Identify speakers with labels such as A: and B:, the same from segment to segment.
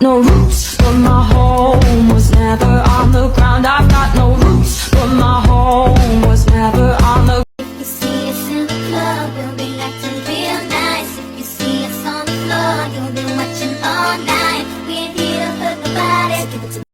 A: No roots, but my home was never on the ground. I've got no roots, but my home was never on the.
B: If you see us in the club, we'll be acting real nice. If you see us on the floor, you'll be watching all night. We ain't here to hurt nobody. So give it to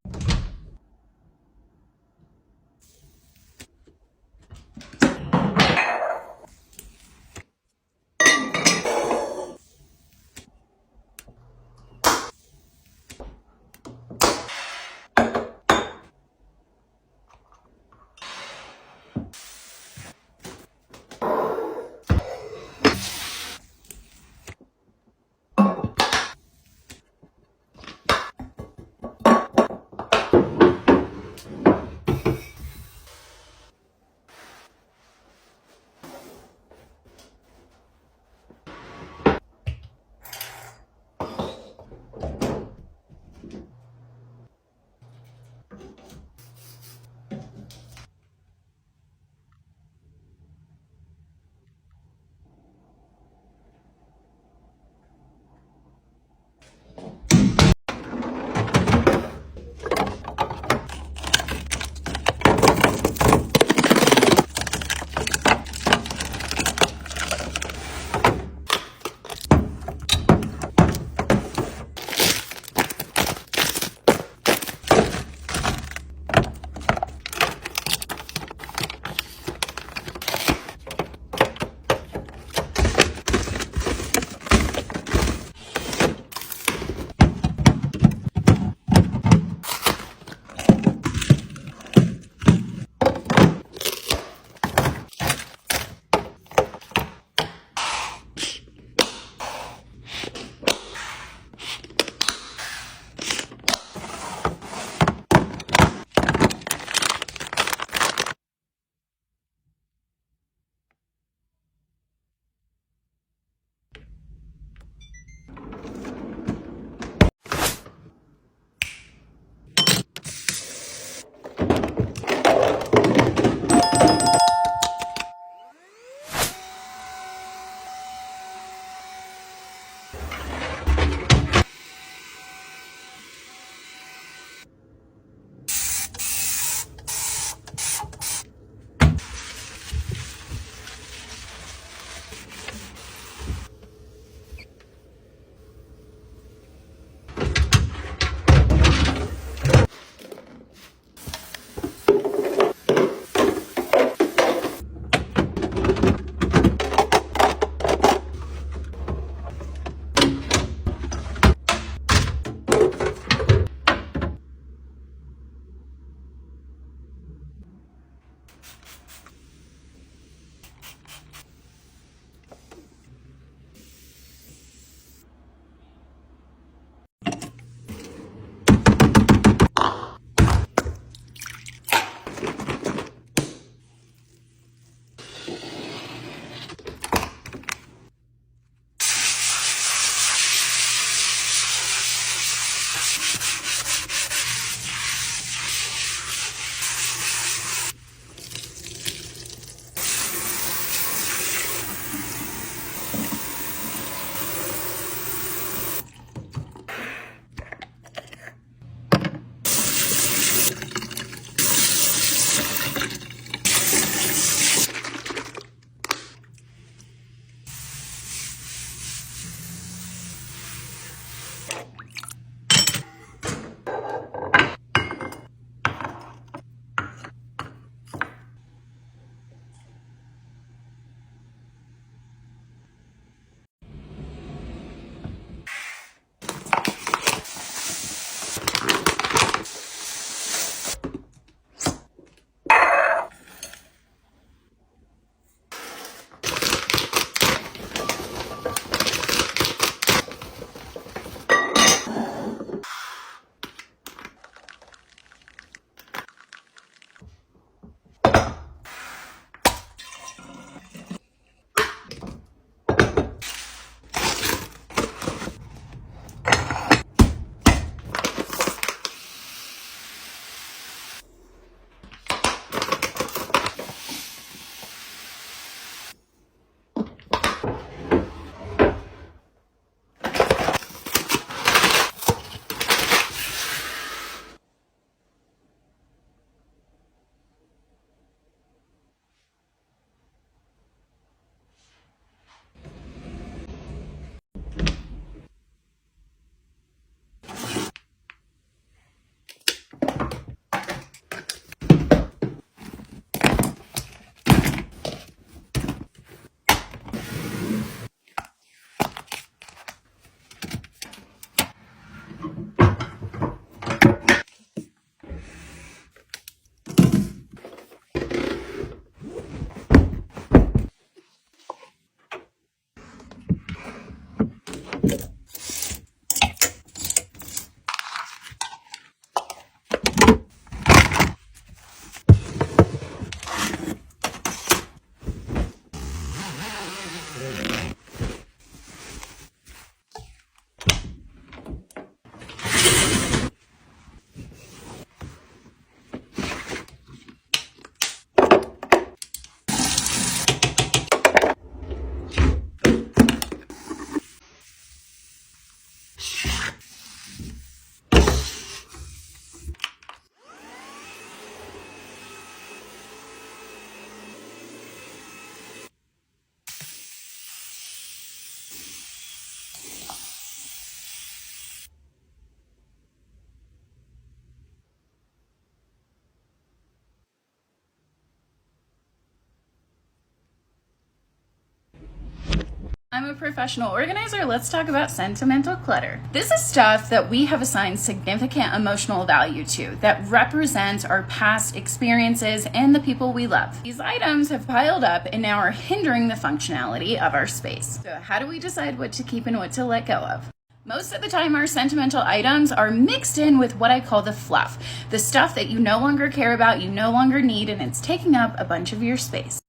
C: I'm a professional organizer. Let's talk about sentimental clutter. This is stuff that we have assigned significant emotional value to, that represents our past experiences and the people we love. These items have piled up and now are hindering the functionality of our space. So how do we decide what to keep and what to let go of? Most of the time, our sentimental items are mixed in with what I call the fluff, the stuff that you no longer care about, you no longer need, and it's taking up a bunch of your space.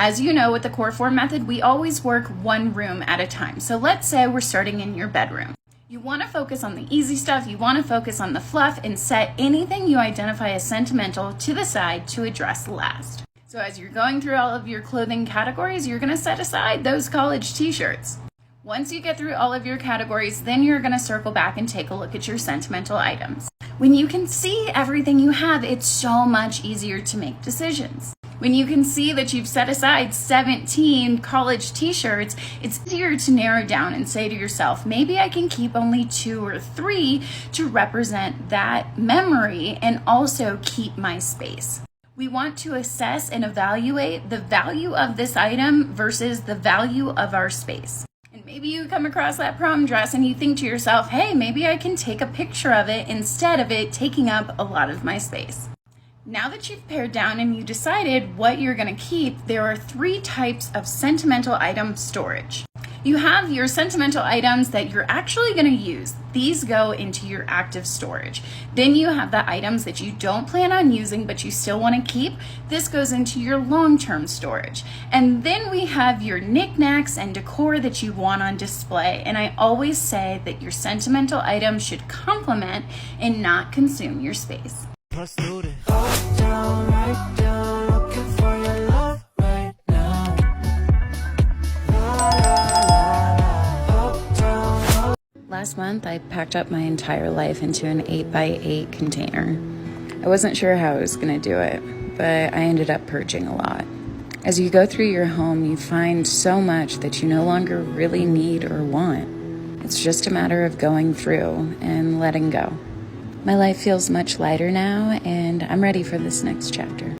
C: As you know, with the core form method, we always work one room at a time. So let's say we're starting in your bedroom. You want to focus on the easy stuff, you want to focus on the fluff, and set anything you identify as sentimental to the side to address last. So as you're going through all of your clothing categories, you're going to set aside those college t-shirts. Once you get through all of your categories, then you're going to circle back and take a look at your sentimental items. When you can see everything you have, it's so much easier to make decisions. When you can see that you've set aside 17 college t-shirts, it's easier to narrow down and say to yourself, maybe I can keep only 2 or 3 to represent that memory and also keep my space. We want to assess and evaluate the value of this item versus the value of our space. And maybe you come across that prom dress and you think to yourself, hey, maybe I can take a picture of it instead of it taking up a lot of my space. Now that you've pared down and you decided what you're going to keep, there are 3 types of sentimental item storage. You have your sentimental items that you're actually going to use. These go into your active storage. Then you have the items that you don't plan on using but you still want to keep. This goes into your long-term storage. And then we have your knickknacks and decor that you want on display. And I always say that your sentimental items should complement and not consume your space.
D: Let's do this. Up, down, right down, looking for your love right now. La, la, la, up, down, up.
C: Last month, I packed up my entire life into an 8x8 container. I wasn't sure how I was going to do it, but I ended up purging a lot. As you go through your home, you find so much that you no longer really need or want. It's just a matter of going through and letting go. My life feels much lighter now, and I'm ready for this next chapter.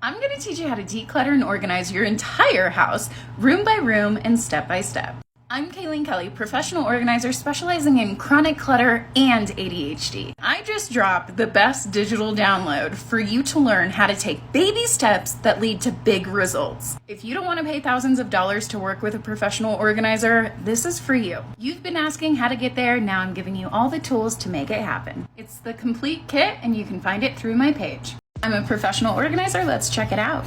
C: I'm going to teach you how to declutter and organize your entire house, room by room and step by step. I'm Kayleen Kelly, professional organizer specializing in chronic clutter and ADHD. I just dropped the best digital download for you to learn how to take baby steps that lead to big results. If you don't want to pay thousands of dollars to work with a professional organizer, this is for you. You've been asking how to get there, now I'm giving you all the tools to make it happen. It's the complete kit and you can find it through my page. I'm a professional organizer, let's check it out.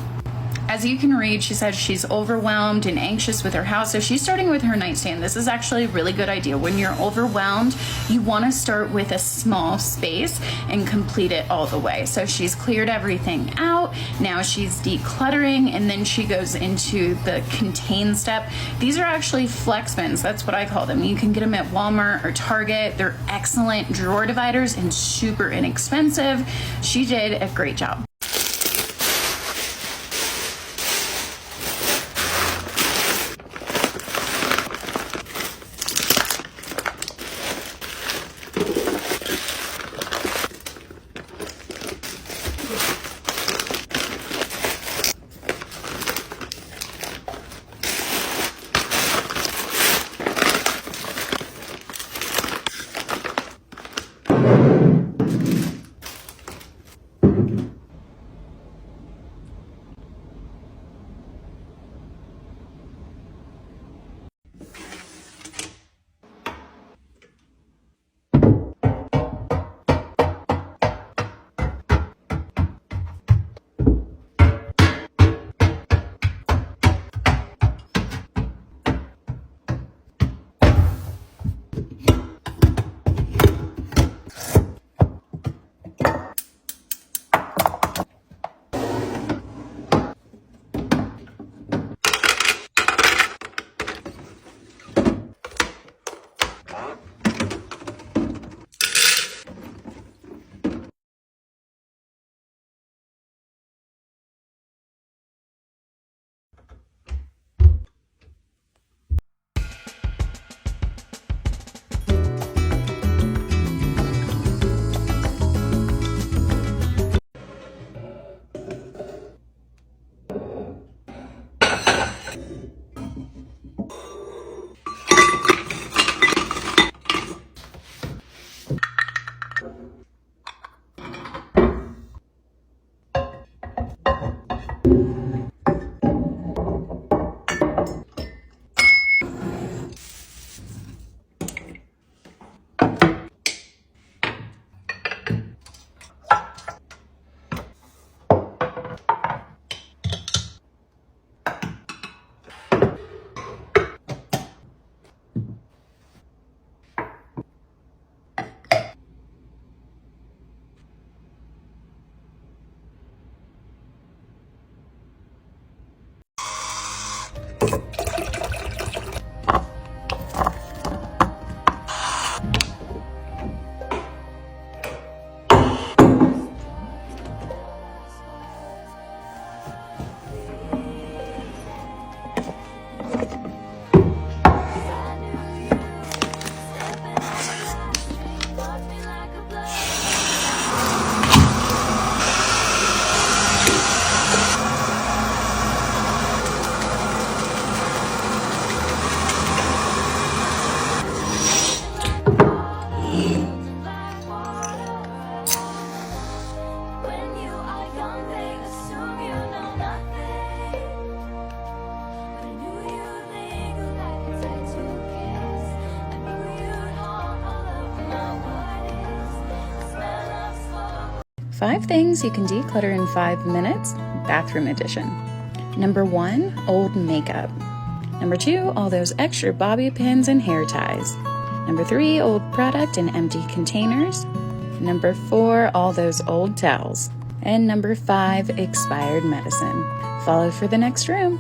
C: As you can read, she says she's overwhelmed and anxious with her house, so she's starting with her nightstand. This is actually a really good idea. When you're overwhelmed, you want to start with a small space and complete it all the way. So she's cleared everything out. Now she's decluttering, and then she goes into the contain step. These are actually flex bins. That's what I call them. You can get them at Walmart or Target. They're excellent drawer dividers and super inexpensive. She did a great job. 5 things you can declutter in 5 minutes, bathroom edition. Number 1, old makeup. Number 2, all those extra bobby pins and hair ties. Number 3, old product in empty containers. Number 4, all those old towels. And number 5, expired medicine. Follow for the next room.